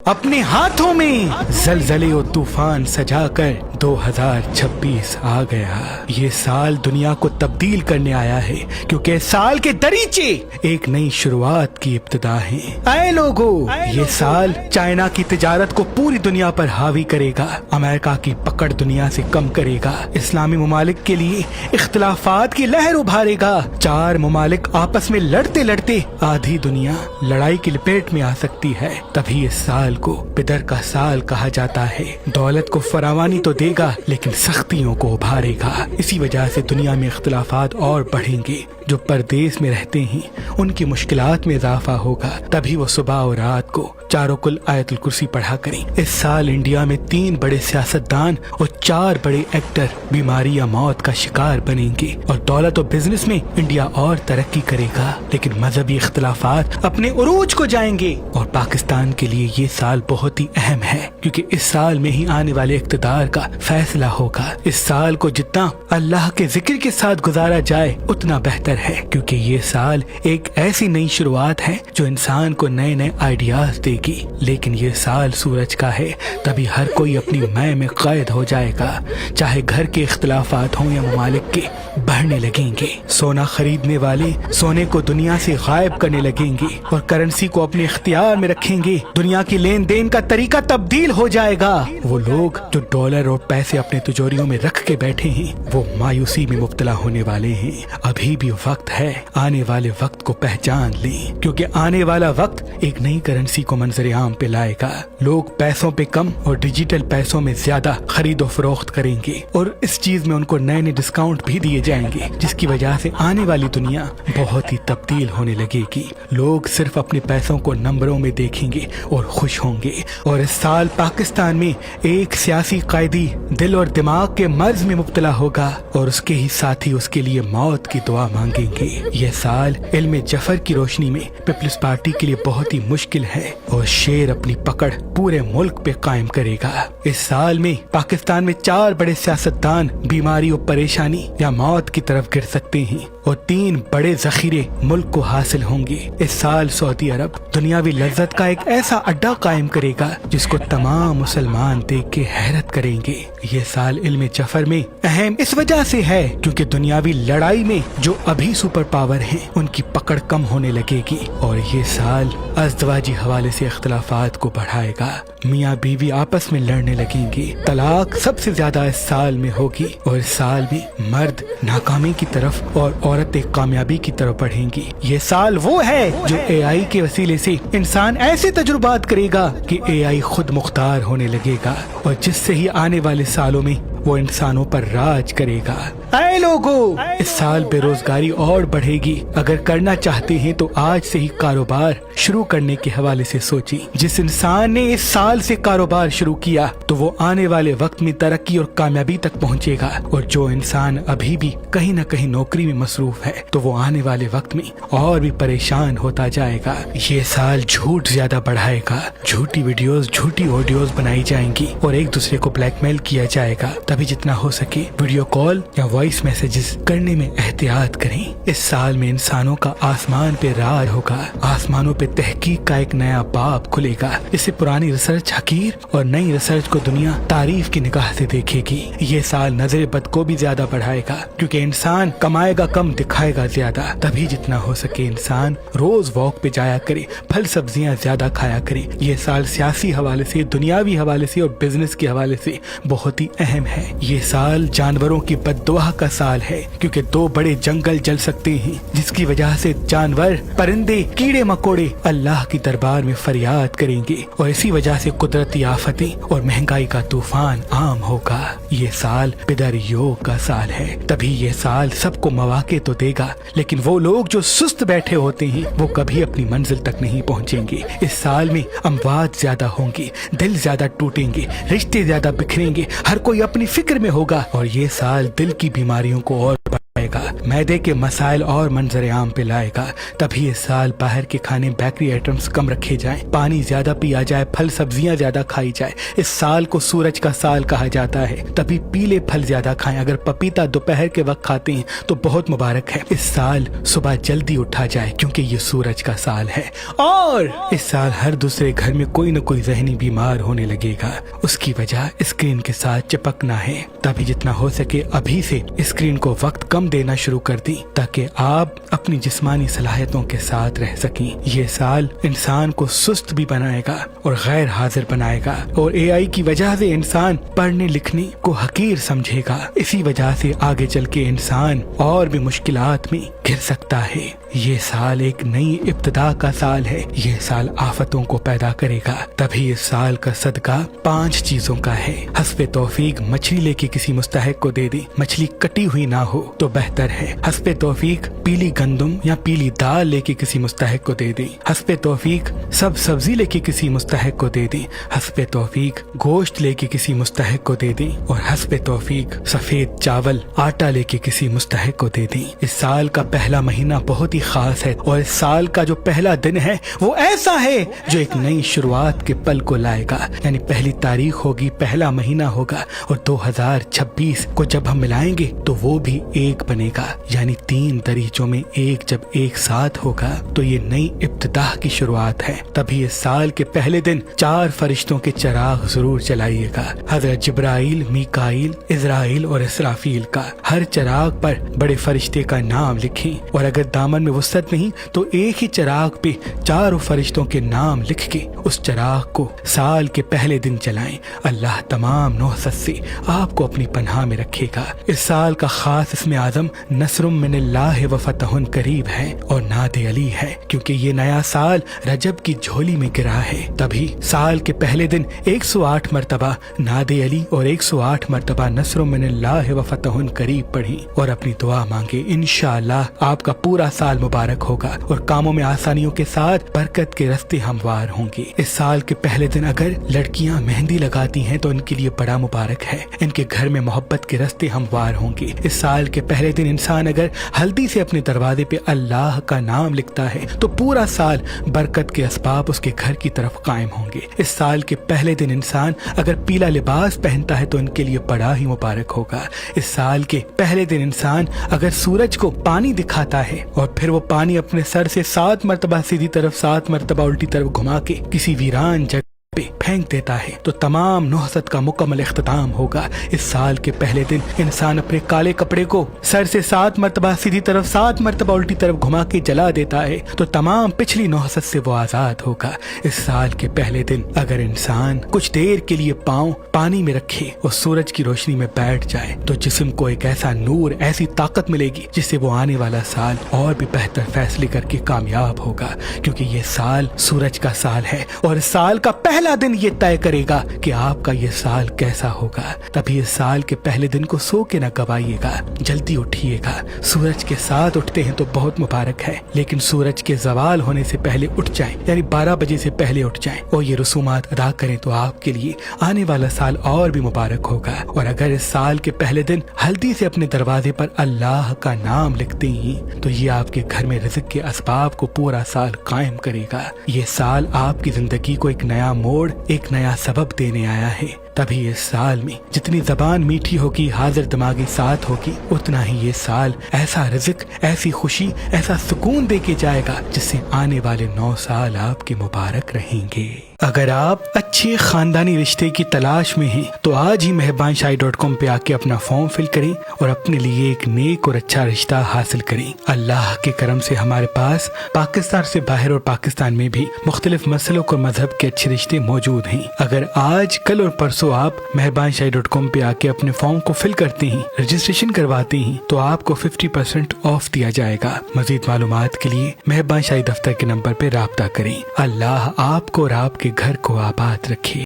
اپنے ہاتھوں میں زلزلے و طوفان سجا کر 2026 آ گیا۔ یہ سال دنیا کو تبدیل کرنے آیا ہے، کیونکہ اس سال کے دریچے ایک نئی شروعات کی ابتدا ہیں۔ اے لوگو، یہ سال چائنا کی تجارت کو پوری دنیا پر حاوی کرے گا، امریکہ کی پکڑ دنیا سے کم کرے گا، اسلامی ممالک کے لیے اختلافات کی لہر ابھارے گا۔ 4 ممالک آپس میں لڑتے لڑتے آدھی دنیا لڑائی کی لپیٹ میں آ سکتی ہے۔ تبھی اس سال کو پدر کا سال کہا جاتا ہے۔ دولت کو فراوانی تو دے گا، لیکن سختیوں کو ابھارے گا۔ اسی وجہ سے دنیا میں اختلافات اور بڑھیں گے۔ جو پردیس میں رہتے ہیں ان کی مشکلات میں اضافہ ہوگا۔ تبھی وہ صبح اور رات کو چاروں کل آیت الکرسی پڑھا کریں۔ اس سال انڈیا میں 3 بڑے سیاستدان اور 4 بڑے ایکٹر بیماری یا موت کا شکار بنیں گے، اور دولت و بزنس میں انڈیا اور ترقی کرے گا، لیکن مذہبی اختلافات اپنے عروج کو جائیں گے۔ اور پاکستان کے لیے یہ سال بہت ہی اہم ہے، کیونکہ اس سال میں ہی آنے والے اقتدار کا فیصلہ ہوگا۔ اس سال کو جتنا اللہ کے ذکر کے ساتھ گزارا جائے اتنا بہتر ہے، کیونکہ یہ سال ایک ایسی نئی شروعات ہے جو انسان کو نئے نئے آئیڈیاز دے گی۔ لیکن یہ سال سورج کا ہے، تبھی ہر کوئی اپنی میں قید ہو جائے گا، چاہے گھر کے اختلافات ہوں یا ممالک کے بڑھنے لگیں گے۔ سونا خریدنے والے سونے کو دنیا سے غائب کرنے لگیں گے اور کرنسی کو اپنے اختیار میں رکھیں گے۔ دنیا کی لین دین کا طریقہ تبدیل ہو جائے گا۔ وہ لوگ جو ڈالر اور پیسے اپنے تجوریوں میں رکھ کے بیٹھے ہیں وہ مایوسی میں مبتلا ہونے والے ہیں۔ ابھی بھی وقت ہے، آنے والے وقت کو پہچان لیں، کیونکہ آنے والا وقت ایک نئی کرنسی کو منظر عام پہ لائے گا۔ لوگ پیسوں پہ کم اور ڈیجیٹل پیسوں میں زیادہ خرید و فروخت کریں گے، اور اس چیز میں ان کو نئے نئے ڈسکاؤنٹ بھی دیے جائیں گے، جس کی وجہ سے آنے والی دنیا بہت ہی تبدیل ہونے لگے گی۔ لوگ صرف اپنے پیسوں کو نمبروں میں دیکھیں گے اور خوش ہوں گے۔ اور اس سال پاکستان میں ایک سیاسی قائدی دل اور دماغ کے مرض میں مبتلا ہوگا، اور اس کے ہی ساتھی اس کے لیے موت کی دعا مانگیں گے۔ یہ سال علم جفر کی روشنی میں پیپلز پارٹی کے لیے بہت ہی مشکل ہے، اور شیر اپنی پکڑ پورے ملک پہ قائم کرے گا۔ اس سال میں پاکستان میں 4 بڑے سیاستدان بیماری اور پریشانی یا موت کی طرف گر سکتے ہیں، اور 3 بڑے ذخیرے ملک کو حاصل ہوں گے۔ اس سال سعودی عرب دنیاوی لذت کا ایک ایسا اڈا قائم کرے گا جس کو تمام مسلمان دیکھ کے حیرت کریں گے۔ یہ سال علم جفر میں اہم اس وجہ سے ہے کیونکہ دنیاوی لڑائی میں جو ابھی سپر پاور ہیں ان کی پکڑ کم ہونے لگے گی، اور یہ سال ازدواجی حوالے سے اختلافات کو بڑھائے گا۔ میاں بیوی آپس میں لڑنے لگیں گے۔ طلاق سب سے زیادہ اس سال میں ہوگی، اور اس سال میں مرد ناکامی کی طرف اور عورتیں کامیابی کی طرف بڑھیں گی۔ یہ سال وہ ہے جو اے آئی کے وسیلے سے انسان ایسے تجربات کرے گا کہ اے آئی خود مختار ہونے لگے گا، اور جس سے ہی آنے والے سالوں میں وہ انسانوں پر راج کرے گا۔ اے لوگو، اس سال بے روزگاری اور بڑھے گی۔ اگر کرنا چاہتے ہیں تو آج سے ہی کاروبار شروع کرنے کے حوالے سے سوچیں۔ جس انسان نے اس سال سے کاروبار شروع کیا تو وہ آنے والے وقت میں ترقی اور کامیابی تک پہنچے گا، اور جو انسان ابھی بھی کہیں نہ کہیں نوکری میں مصروف ہے تو وہ آنے والے وقت میں اور بھی پریشان ہوتا جائے گا۔ یہ سال جھوٹ زیادہ بڑھائے گا، جھوٹی ویڈیوز جھوٹی آڈیوز بنائی جائیں گی اور ایک دوسرے کو بلیک میل کیا جائے گا۔ تبھی جتنا ہو سکے ویڈیو کال یا وائس میسیجز کرنے میں احتیاط کریں۔ اس سال میں انسانوں کا آسمان پہ راج ہوگا، آسمانوں پہ تحقیق کا ایک نیا باب کھلے گا۔ اس سے پرانی ریسرچ حقیر اور نئی ریسرچ کو دنیا تعریف کی نگاہ سے دیکھے گی۔ یہ سال نظر بد کو بھی زیادہ بڑھائے گا، کیونکہ انسان کمائے گا کم دکھائے گا زیادہ۔ تبھی جتنا ہو سکے انسان روز واک پہ جایا کرے، پھل سبزیاں زیادہ کھایا کرے۔ یہ سال سیاسی حوالے سے، دنیاوی حوالے سے اور بزنس کے حوالے سے بہت ہی اہم ہے۔ یہ سال جانوروں کی بد دعا کا سال ہے، کیونکہ 2 بڑے جنگل جل سکتے ہیں، جس کی وجہ سے جانور، پرندے، کیڑے مکوڑے اللہ کی دربار میں فریاد کریں گے، اور اسی وجہ سے قدرتی آفتیں اور مہنگائی کا طوفان عام ہوگا۔ یہ سال پدر یوگ کا سال ہے، تبھی یہ سال سب کو مواقع تو دے گا، لیکن وہ لوگ جو سست بیٹھے ہوتے ہیں وہ کبھی اپنی منزل تک نہیں پہنچیں گے۔ اس سال میں اموات زیادہ ہوں گی، دل زیادہ ٹوٹیں گے، رشتے زیادہ بکھریں گے، ہر کوئی اپنی فکر میں ہوگا، اور یہ سال دل کی بیماریوں کو اور بڑھائے گا، मैदे के मसाइल और मंजर आम पे लाएगा। तभी इस साल बाहर के खाने बेकरी आइटम्स कम रखे जाएं, पानी ज्यादा पिया जाए, फल सब्जियां ज्यादा खाई जाए। इस साल को सूरज का साल कहा जाता है, तभी पीले फल ज्यादा खाएं। अगर पपीता दोपहर के वक्त खाते हैं तो बहुत मुबारक है। इस साल सुबह जल्दी उठा जाए क्योंकि ये सूरज का साल है। और इस साल हर दूसरे घर में कोई न कोई जहनी बीमार होने लगेगा, उसकी वजह स्क्रीन के साथ चिपकना है। तभी जितना हो सके अभी से स्क्रीन को वक्त कम देना शुरू कर दी ताकि आप अपनी जिस्मानी सलाहियतों के साथ रह सकें। ये साल इंसान को सुस्त भी बनाएगा और गैर हाजिर बनाएगा और एआई की वजह से इंसान पढ़ने लिखने को हकीर समझेगा। इसी वजह से आगे चल के इंसान और भी मुश्किलात में घिर सकता है। ये साल एक नई इब्तिदा का साल है। ये साल आफतों को पैदा करेगा। तभी इस साल का सदका 5 चीजों का है। हस्बे तौफीक मछली लेके किसी मुस्तहिक को दे दी, मछली कटी हुई ना हो तो बेहतर है। हस्बे तौफीक पीली गंदम या पीली दाल लेके किसी मुस्तहिक को दे दी। हस्बे तौफीक सब सब्जी लेके किसी मुस्तहिक को दे दी। हस्बे तौफीक गोश्त लेके किसी मुस्तहिक को दे दी। और हस्बे तौफीक सफेद चावल आटा लेके किसी मुस्तहिक को दे दी। इस साल का पहला महीना बहुत ही खास है और इस साल का जो पहला दिन है वो ऐसा है जो एक नई शुरुआत के पल को लाएगा। यानी पहली तारीख होगी, पहला महीना होगा और 2026 को जब हम मिलाएंगे तो वो भी एक बनेगा। यानी 3 दरीचों में एक जब एक साथ होगा तो ये नई इब्तिदा की शुरुआत है। तभी इस साल के पहले दिन 4 फरिश्तों के चिराग जरूर जलाइएगा। हजरत जिब्राइल, मीकाइल, इजराइल और इसराफील का। हर चिराग पर बड़े फरिश्ते का नाम लिखें और अगर दामन में वुसअत नहीं तो एक ही चिराग पे 4 फरिश्तों के नाम लिख के उस चिराग को साल के पहले दिन जलाएं। अल्लाह तमाम नौहसत से आपको अपनी पनाह में रखेगा। इस साल का खास इसमें आजम नस्रुम मिनल्लाह व फतहुन करीब है और नादे अली है क्योंकि ये नया साल रजब की झोली में गिरा है। तभी साल के पहले दिन 108 मरतबा नादे अली और 108 मरतबा नस्रुम मिनल्लाह व फतहुन करीब पढ़ी और अपनी दुआ मांगे। इंशाअल्लाह आपका पूरा साल मुबारक होगा और कामों में आसानियों के साथ बरकत के रास्ते हमवार होंगे। इस साल के पहले दिन अगर लड़कियां मेहंदी लगाती हैं तो इनके लिए बड़ा मुबारक है। इनके घर में मोहब्बत के रास्ते हमवार होंगे। इस साल के पहले दिन इंसान अगर हल्दी से अपने दरवाजे पे अल्लाह का नाम लिखता है तो पूरा साल बरकत के असबाब उसके घर की तरफ कायम होंगे। इस साल के पहले दिन इंसान अगर पीला लिबास पहनता है तो इनके लिए बड़ा ही मुबारक होगा। इस साल के पहले दिन इंसान अगर सूरज को पानी दिखाता है और फिर वो पानी अपने सर से 7 मरतबा सीधी तरफ 7 मरतबा उल्टी तरफ घुमा के किसी वीरान जगह पे फेंक देता है तो तमाम नौहसत का मुकम्मल इख्तिताम होगा। इस साल के पहले दिन इंसान अपने काले कपड़े को सर से 7 मरतबा सीधी तरफ 7 मरतबा उल्टी तरफ घुमा के जला देता है तो तमाम पिछली नौहसत से वो आजाद होगा। इस साल के पहले दिन अगर इंसान कुछ देर के लिए पाँव पानी में रखे और सूरज की रोशनी में बैठ जाए तो जिस्म को एक ऐसा नूर, ऐसी ताकत मिलेगी जिससे वो आने वाला साल और भी बेहतर फैसले करके कामयाब होगा क्योंकि ये साल सूरज का साल है और इस साल का पहला दिन ये तय करेगा कि आपका ये साल कैसा होगा। तभी इस साल के पहले दिन को सो के न गवाइएगा, जल्दी उठिएगा। सूरज के साथ उठते हैं तो बहुत मुबारक है लेकिन सूरज के जवाल होने से पहले उठ जाएं, यानी 12 बजे से पहले उठ जाएं और ये रसूमात अदा करें तो आपके लिए आने वाला साल और भी मुबारक होगा। और अगर इस साल के पहले दिन हल्दी से अपने दरवाजे पर अल्लाह का नाम लिखते हैं तो ये आपके घर में रिज़्क़ के असबाब को पूरा साल कायम करेगा। ये साल आपकी जिंदगी को एक नया मोड़, एक नया सबब देने आया है। तभी इस साल में जितनी जबान मीठी होगी, हाजिर दिमागी साथ होगी, उतना ही ये साल ऐसा रिज़्क़, ऐसी खुशी, ऐसा सुकून दे के जाएगा जिससे आने वाले 9 साल आपके मुबारक रहेंगे। अगर आप अच्छे खानदानी रिश्ते की तलाश में हैं तो आज ही मेहरबानशाही.com पे आके अपना फॉर्म फिल करें और अपने लिए एक नेक और अच्छा रिश्ता हासिल करें। अल्लाह के करम से हमारे पास पाकिस्तान से बाहर और पाकिस्तान में भी मुख्तलिफ मसलों और मजहब के अच्छे रिश्ते मौजूद हैं। अगर आज, कल और परसों आप मेहरबानशाही.com पे आके अपने फॉर्म को फिल करते हैं, रजिस्ट्रेशन करवाते हैं तो आपको 50% ऑफ दिया जाएगा। मजीद मालूमात के लिए मेहरबानशाही दफ्तर के नंबर पे राब्ता करें। अल्लाह आपको और आपके घर को आबाद रखे।